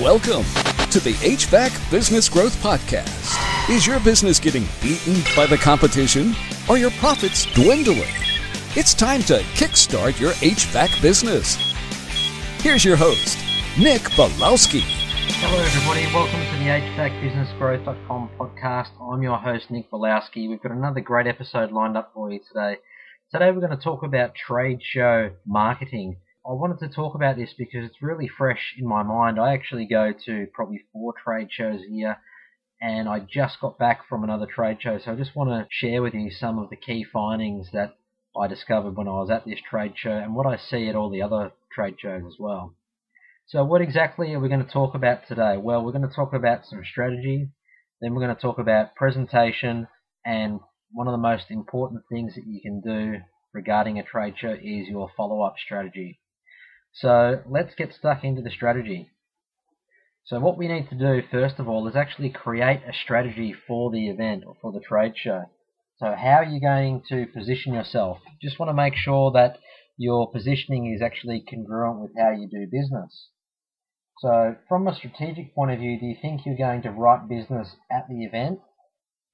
Welcome to the HVAC Business Growth Podcast. Is your business getting beaten by the competition or your profits dwindling? It's time to kickstart your HVAC business. Here's your host, Nick Balowski. Hello everybody, welcome to the HVACBusinessGrowth.com podcast. I'm your host, Nick Balowski. We've got another great episode lined up for you today. Today we're going to talk about trade show marketing. I wanted to talk about this because it's really fresh in my mind. I actually go to probably 4 trade shows a year, and I just got back from another trade show, so I just want to share with you some of the key findings that I discovered when I was at this trade show and what I see at all the other trade shows as well. So what exactly are we going to talk about today? Well, we're going to talk about some strategy, then we're going to talk about presentation, and one of the most important things that you can do regarding a trade show is your follow-up strategy. So let's get stuck into the strategy. So what we need to do first of all is actually create a strategy for the event or for the trade show. So how are you going to position yourself? You just want to make sure that your positioning is actually congruent with how you do business. So from a strategic point of view, do you think you're going to write business at the event?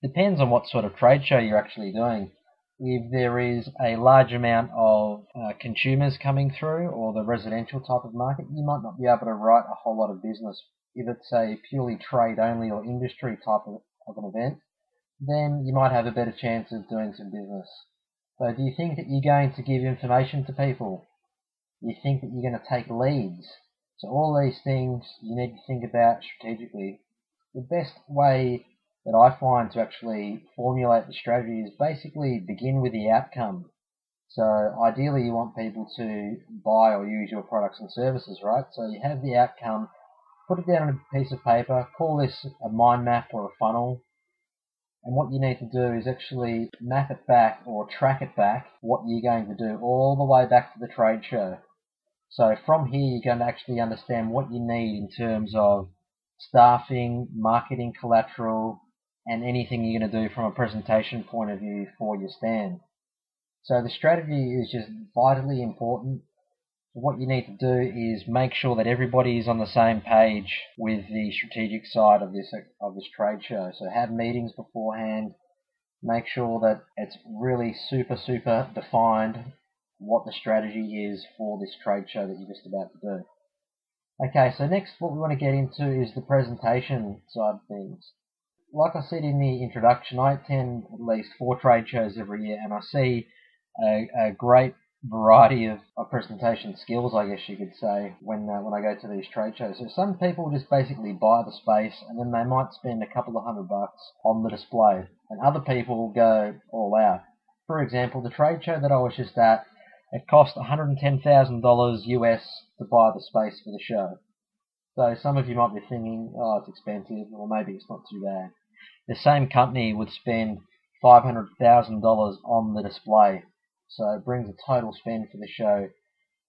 Depends on what sort of trade show you're actually doing. If there is a large amount of consumers coming through, or the residential type of market, you might not be able to write a whole lot of business. If it's a purely trade only or industry type of an event, then you might have a better chance of doing some business. So do you think that you're going to give information to people? Do you think that you're going to take leads? So all these things you need to think about strategically. The best way that I find to actually formulate the strategy is basically begin with the outcome. So ideally you want people to buy or use your products and services, right? So you have the outcome, put it down on a piece of paper, call this a mind map or a funnel, and what you need to do is actually map it back or track it back, what you're going to do all the way back to the trade show. So from here you're going to actually understand what you need in terms of staffing, marketing collateral, and anything you're going to do from a presentation point of view for your stand. So the strategy is just vitally important. What you need to do is make sure that everybody is on the same page with the strategic side of this trade show. So have meetings beforehand, make sure that it's really super defined what the strategy is for this trade show that you're just about to do. Okay, so next what we want to get into is the presentation side of things. Like I said in the introduction, I attend at least 4 trade shows every year, and I see a great variety of presentation skills, I guess you could say, when I go to these trade shows. So some people just basically buy the space, and then they might spend a couple of $100 on the display, and other people go all out. For example, the trade show that I was just at, it cost $110,000 US to buy the space for the show. So some of you might be thinking, oh, it's expensive, or maybe it's not too bad. The same company would spend $500,000 on the display. So it brings the total spend for the show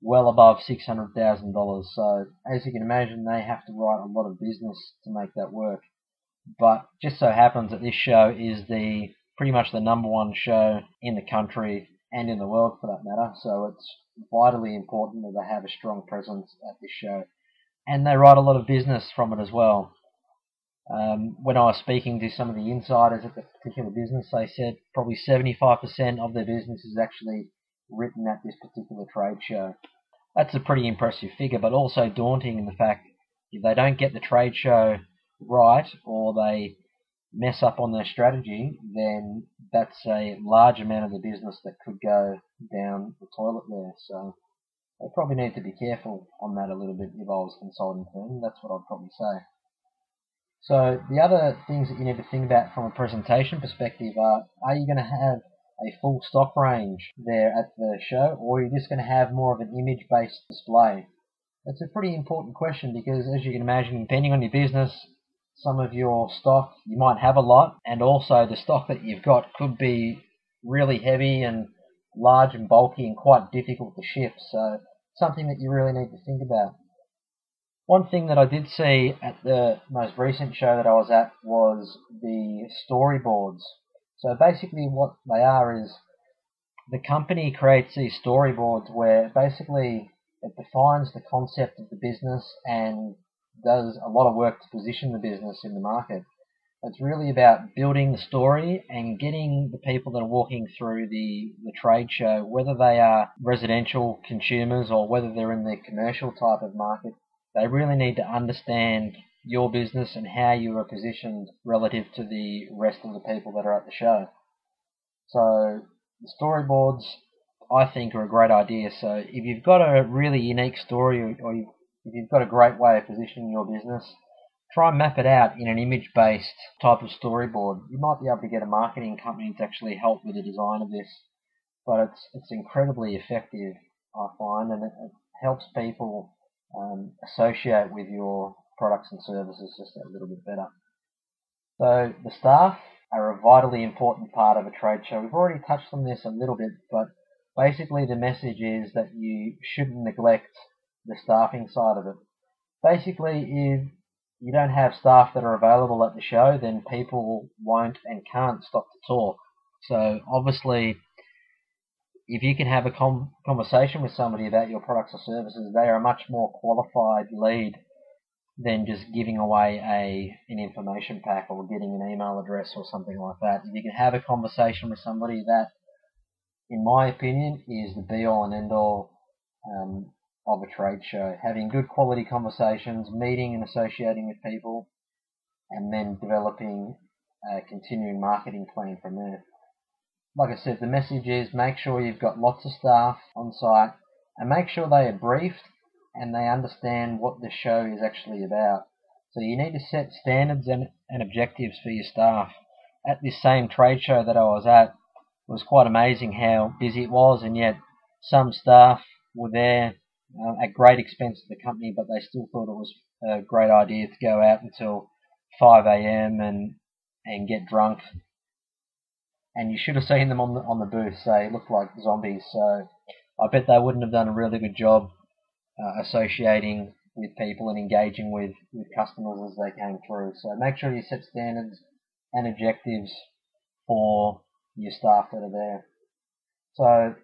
well above $600,000. So as you can imagine, they have to write a lot of business to make that work. But just so happens that this show is pretty much the #1 show in the country and in the world for that matter. So it's vitally important that they have a strong presence at this show. And they write a lot of business from it as well. When I was speaking to some of the insiders at the particular business, they said probably 75% of their business is actually written at this particular trade show. That's a pretty impressive figure, but also daunting in the fact if they don't get the trade show right or they mess up on their strategy, then that's a large amount of the business that could go down the toilet there. So they probably need to be careful on that a little bit if I was a consulting firm. That's what I'd probably say. So the other things that you need to think about from a presentation perspective are you going to have a full stock range there at the show, or are you just going to have more of an image-based display? That's a pretty important question because, as you can imagine, depending on your business, some of your stock you might have a lot, and also the stock that you've got could be really heavy and large and bulky and quite difficult to ship. So something that you really need to think about. One thing that I did see at the most recent show that I was at was the Storyboards. So basically what they are is the company creates these storyboards where basically it defines the concept of the business and does a lot of work to position the business in the market. It's really about building the story and getting the people that are walking through the trade show, whether they are residential consumers or whether they're in the commercial type of market, they really need to understand your business and how you are positioned relative to the rest of the people that are at the show. So the storyboards, I think, are a great idea. So if you've got a really unique story or if you've got a great way of positioning your business, try and map it out in an image-based type of storyboard. You might be able to get a marketing company to actually help with the design of this, but it's incredibly effective, I find, and it helps people associate with your products and services just a little bit better. So the staff are a vitally important part of a trade show. We've already touched on this a little bit, but basically the message is that you shouldn't neglect the staffing side of it. Basically, if you don't have staff that are available at the show, then people won't and can't stop to talk. So obviously, if you can have a conversation with somebody about your products or services, they are a much more qualified lead than just giving away an information pack or getting an email address or something like that. If you can have a conversation with somebody, that, in my opinion, is the be-all and end-all of a trade show. Having good quality conversations, meeting and associating with people, and then developing a continuing marketing plan from there. Like I said, the message is make sure you've got lots of staff on site and make sure they are briefed and they understand what the show is actually about. So you need to set standards and objectives for your staff. At this same trade show that I was at, it was quite amazing how busy it was, and yet some staff were there at great expense to the company, but they still thought it was a great idea to go out until 5 a.m. and get drunk. And you should have seen them on the booth. They looked like zombies. So I bet they wouldn't have done a really good job associating with people and engaging with customers as they came through. So make sure you set standards and objectives for your staff that are there. So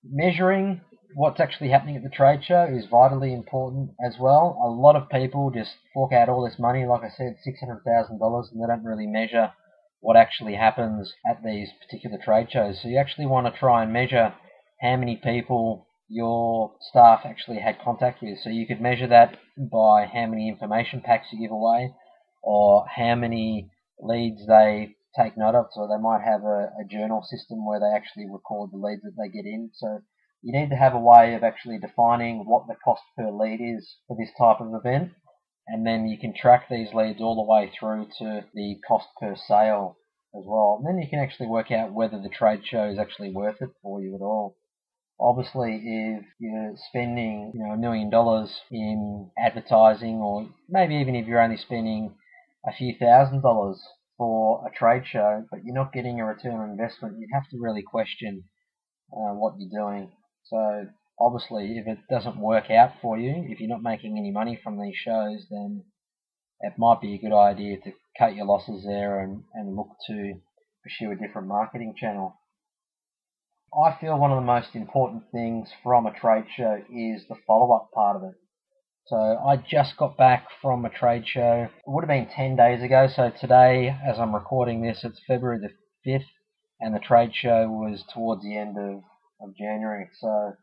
measuring what's actually happening at the trade show is vitally important as well. A lot of people just fork out all this money, like I said, $600,000, and they don't really measure what actually happens at these particular trade shows. So you actually want to try and measure how many people your staff actually had contact with. So you could measure that by how many information packs you give away or how many leads they take note of. So they might have a journal system where they actually record the leads that they get in. So you need to have a way of actually defining what the cost per lead is for this type of event, and then you can track these leads all the way through to the cost per sale as well. And then you can actually work out whether the trade show is actually worth it for you at all. Obviously, if you're spending $1 million in advertising, or maybe even if you're only spending a few $1,000s for a trade show, but you're not getting a return on investment, you have to really question what you're doing. So obviously, if it doesn't work out for you, if you're not making any money from these shows, then it might be a good idea to cut your losses there and look to pursue a different marketing channel. I feel one of the most important things from a trade show is the follow-up part of it. So I just got back from a trade show. It would have been 10 days ago. So today, as I'm recording this, it's February the 5th, and the trade show was towards the end of January. So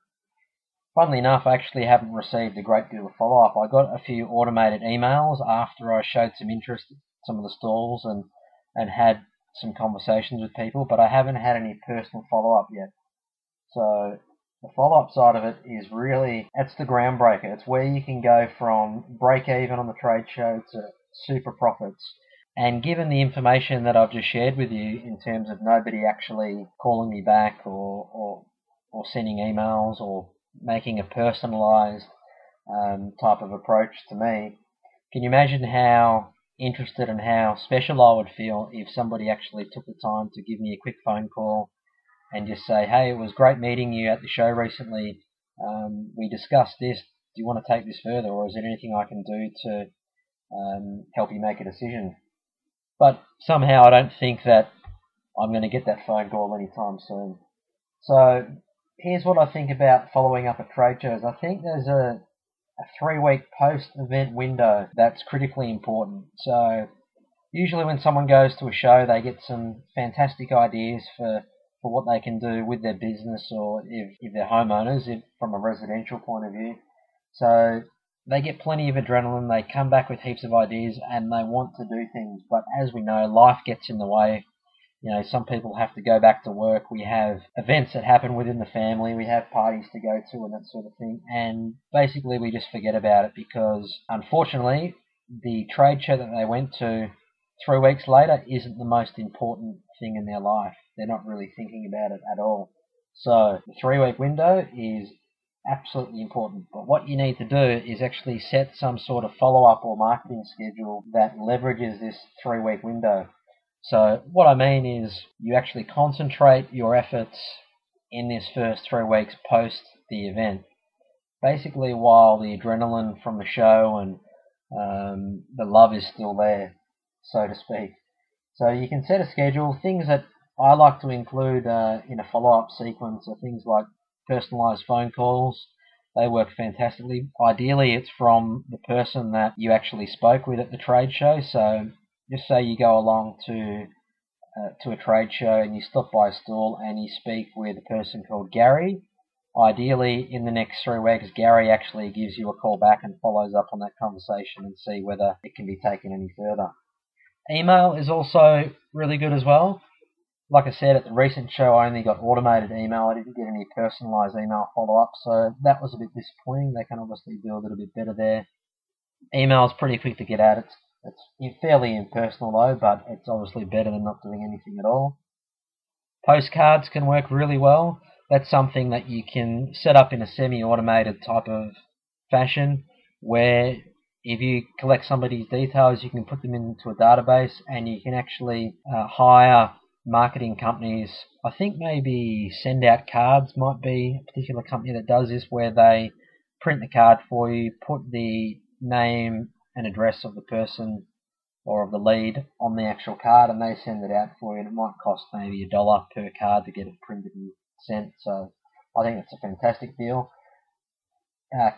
funnily enough, I actually haven't received a great deal of follow-up. I got a few automated emails after I showed some interest in some of the stalls and had some conversations with people, but I haven't had any personal follow-up yet. So the follow-up side of it is really, it's the groundbreaker. It's where you can go from break even on the trade show to super profits. And given the information that I've just shared with you in terms of nobody actually calling me back or sending emails or making a personalized type of approach to me, can you imagine how interested and how special I would feel if somebody actually took the time to give me a quick phone call and just say, hey, it was great meeting you at the show recently. We discussed this. Do you want to take this further, or is there anything I can do to help you make a decision? But somehow I don't think that I'm going to get that phone call anytime soon. So here's what I think about following up at trade shows. I think there's a a 3-week post-event window. That's critically important. So usually when someone goes to a show, they get some fantastic ideas for what they can do with their business, or if they're homeowners, from a residential point of view. So they get plenty of adrenaline, they come back with heaps of ideas, and they want to do things. But as we know, life gets in the way. Some people have to go back to work. We have events that happen within the family. We have parties to go to and that sort of thing. And basically we just forget about it because, unfortunately, the trade show that they went to 3 weeks later isn't the most important thing in their life. They're not really thinking about it at all. So the 3-week window is absolutely important. But what you need to do is actually set some sort of follow-up or marketing schedule that leverages this 3-week window. So what I mean is you actually concentrate your efforts in this first 3 weeks post the event. Basically while the adrenaline from the show and the love is still there, so to speak. So you can set a schedule. Things that I like to include in a follow-up sequence are things like personalized phone calls. They work fantastically. Ideally, it's from the person that you actually spoke with at the trade show. So just say you go along to a trade show and you stop by a stall and you speak with a person called Gary. Ideally, in the next 3 weeks, Gary actually gives you a call back and follows up on that conversation and see whether it can be taken any further. Email is also really good as well. Like I said, at the recent show, I only got automated email. I didn't get any personalized email follow-up, so that was a bit disappointing. They can obviously do a little bit better there. Email is pretty quick to get at. It's fairly impersonal though, but it's obviously better than not doing anything at all. Postcards can work really well. That's something that you can set up in a semi-automated type of fashion, where if you collect somebody's details, you can put them into a database and you can actually hire marketing companies. I think maybe Send Out Cards might be a particular company that does this, where they print the card for you, put the name and address of the person or of the lead on the actual card, and they send it out for you, and it might cost maybe $1 per card to get it printed and sent. So I think it's a fantastic deal.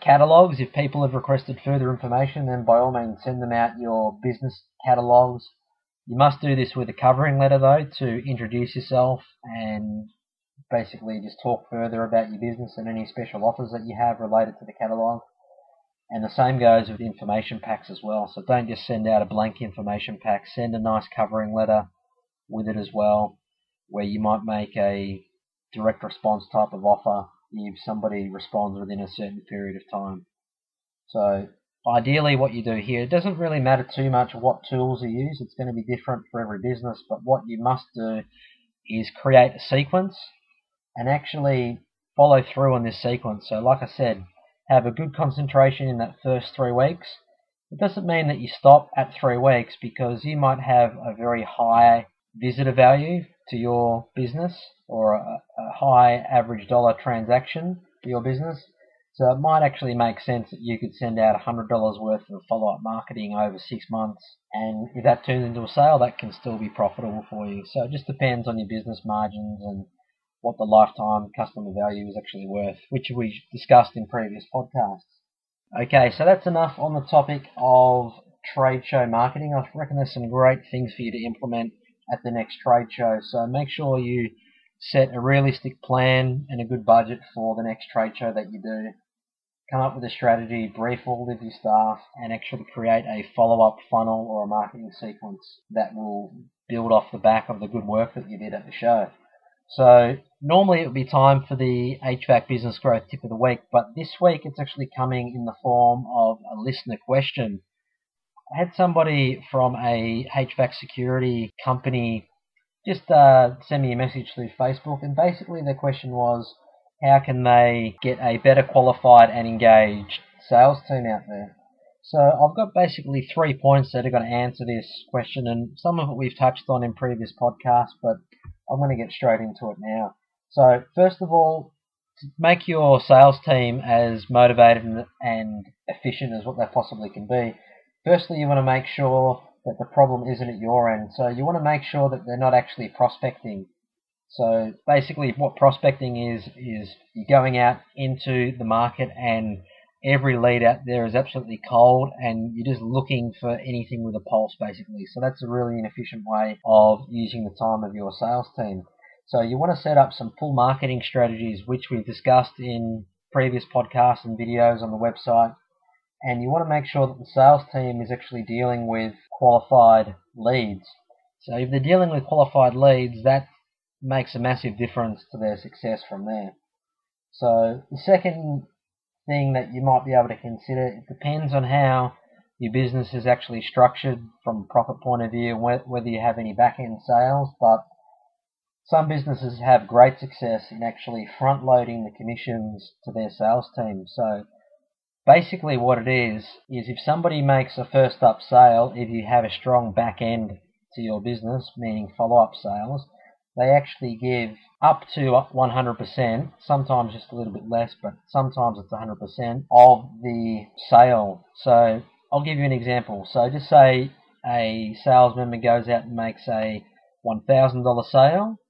Catalogs, if people have requested further information, then by all means send them out your business catalogs. You must do this with a covering letter though, to introduce yourself and basically just talk further about your business and any special offers that you have related to the catalogue. And the same goes with information packs as well. So don't just send out a blank information pack. Send a nice covering letter with it as well, where you might make a direct response type of offer if somebody responds within a certain period of time. So ideally what you do here, it doesn't really matter too much what tools you use. It's going to be different for every business, but what you must do is create a sequence and actually follow through on this sequence. So like I said, have a good concentration in that first 3 weeks. It doesn't mean that you stop at 3 weeks, because you might have a very high visitor value to your business or a high average dollar transaction for your business. So it might actually make sense that you could send out $100 worth of follow-up marketing over 6 months, and if that turns into a sale, that can still be profitable for you. So it just depends on your business margins and what the lifetime customer value is actually worth, which we discussed in previous podcasts. Okay, so that's enough on the topic of trade show marketing. I reckon there's some great things for you to implement at the next trade show. So make sure you set a realistic plan and a good budget for the next trade show that you do. Come up with a strategy, brief all of your staff, and actually create a follow-up funnel or a marketing sequence that will build off the back of the good work that you did at the show. So normally it would be time for the HVAC Business Growth Tip of the Week, but this week it's actually coming in the form of a listener question. I had somebody from a HVAC security company just send me a message through Facebook, and basically their question was, how can they get a better qualified and engaged sales team out there? So I've got basically 3 points that are going to answer this question, and some of it we've touched on in previous podcasts, but I'm going to get straight into it now. So first of all, to make your sales team as motivated and efficient as what they possibly can be, firstly you want to make sure that the problem isn't at your end. So you want to make sure that they're not actually prospecting. So basically what prospecting is you're going out into the market and every lead out there is absolutely cold and you're just looking for anything with a pulse basically. So that's a really inefficient way of using the time of your sales team. So you want to set up some pull marketing strategies, which we've discussed in previous podcasts and videos on the website. And you want to make sure that the sales team is actually dealing with qualified leads. So if they're dealing with qualified leads, that makes a massive difference to their success from there. So the second thing that you might be able to consider, it depends on how your business is actually structured from a profit point of view, whether you have any back-end sales, but some businesses have great success in actually front-loading the commissions to their sales team. So basically what it is if somebody makes a first-up sale, if you have a strong back-end to your business, meaning follow-up sales, they actually give up to 100%, sometimes just a little bit less, but sometimes it's 100% of the sale. So I'll give you an example. So just say a sales member goes out and makes a $1,000 sale.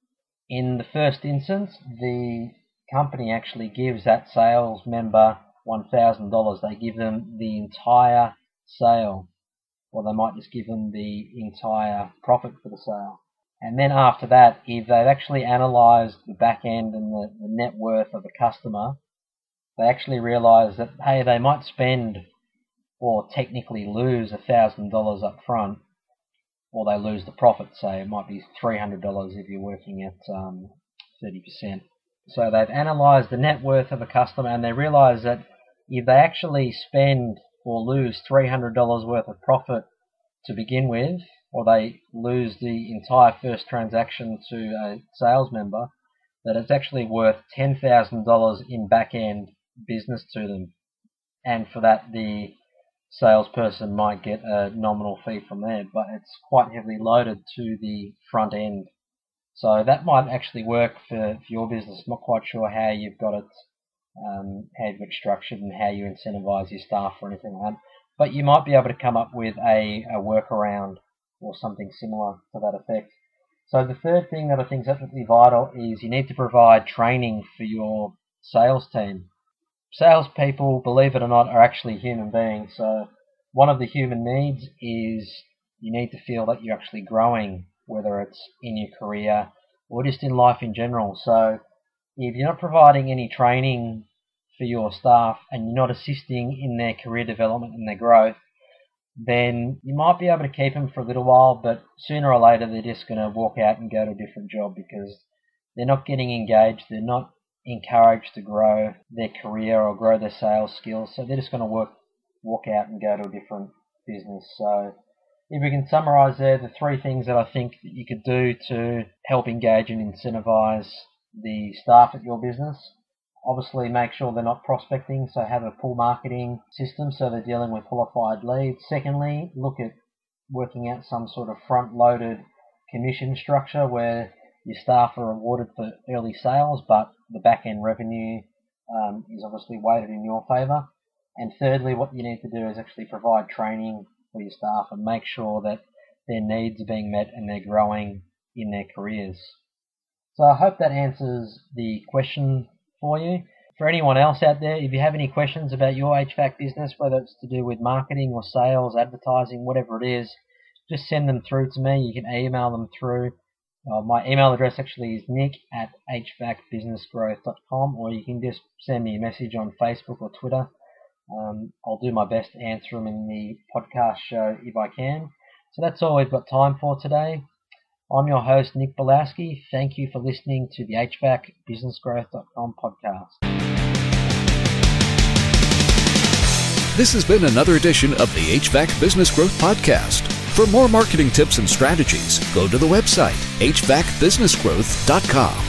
In the first instance, the company actually gives that sales member $1,000. They give them the entire sale, or they might just give them the entire profit for the sale. And then after that, if they've actually analysed the back end and the net worth of a customer, they actually realise that, hey, they might spend or technically lose $1,000 up front, or they lose the profit, say it might be $300 if you're working at 30%. So they've analysed the net worth of a customer and they realise that if they actually spend or lose $300 worth of profit to begin with, or they lose the entire first transaction to a sales member, that it's actually worth $10,000 in back-end business to them. And for that, the salesperson might get a nominal fee from there, but it's quite heavily loaded to the front end. So that might actually work for your business. I'm not quite sure how you've got it, how you've got it structured and how you incentivize your staff or anything like that. But you might be able to come up with a workaround or something similar to that effect. So the third thing that I think is absolutely vital is you need to provide training for your sales team. Salespeople, believe it or not, are actually human beings. So one of the human needs is you need to feel that you're actually growing, whether it's in your career or just in life in general. So if you're not providing any training for your staff and you're not assisting in their career development and their growth, then you might be able to keep them for a little while, but sooner or later they're just going to walk out and go to a different job because they're not getting engaged, they're not encouraged to grow their career or grow their sales skills, so they're just going to walk out and go to a different business. So if we can summarize there, the three things that I think that you could do to help engage and incentivize the staff at your business. Obviously, make sure they're not prospecting, so have a pull marketing system so they're dealing with qualified leads. Secondly, look at working out some sort of front-loaded commission structure where your staff are rewarded for early sales, but the back-end revenue is obviously weighted in your favour. And thirdly, what you need to do is actually provide training for your staff and make sure that their needs are being met and they're growing in their careers. So I hope that answers the question for you. For anyone else out there, if you have any questions about your HVAC business, whether it's to do with marketing or sales, advertising, whatever it is, just send them through to me. You can email them through. My email address actually is nick@hvacbusinessgrowth.com, or you can just send me a message on Facebook or Twitter. I'll do my best to answer them in the podcast show if I can. So that's all we've got time for today. I'm your host, Nick Belowski. Thank you for listening to the HVACbusinessgrowth.com podcast. This has been another edition of the HVAC Business Growth Podcast. For more marketing tips and strategies, go to the website hvacbusinessgrowth.com.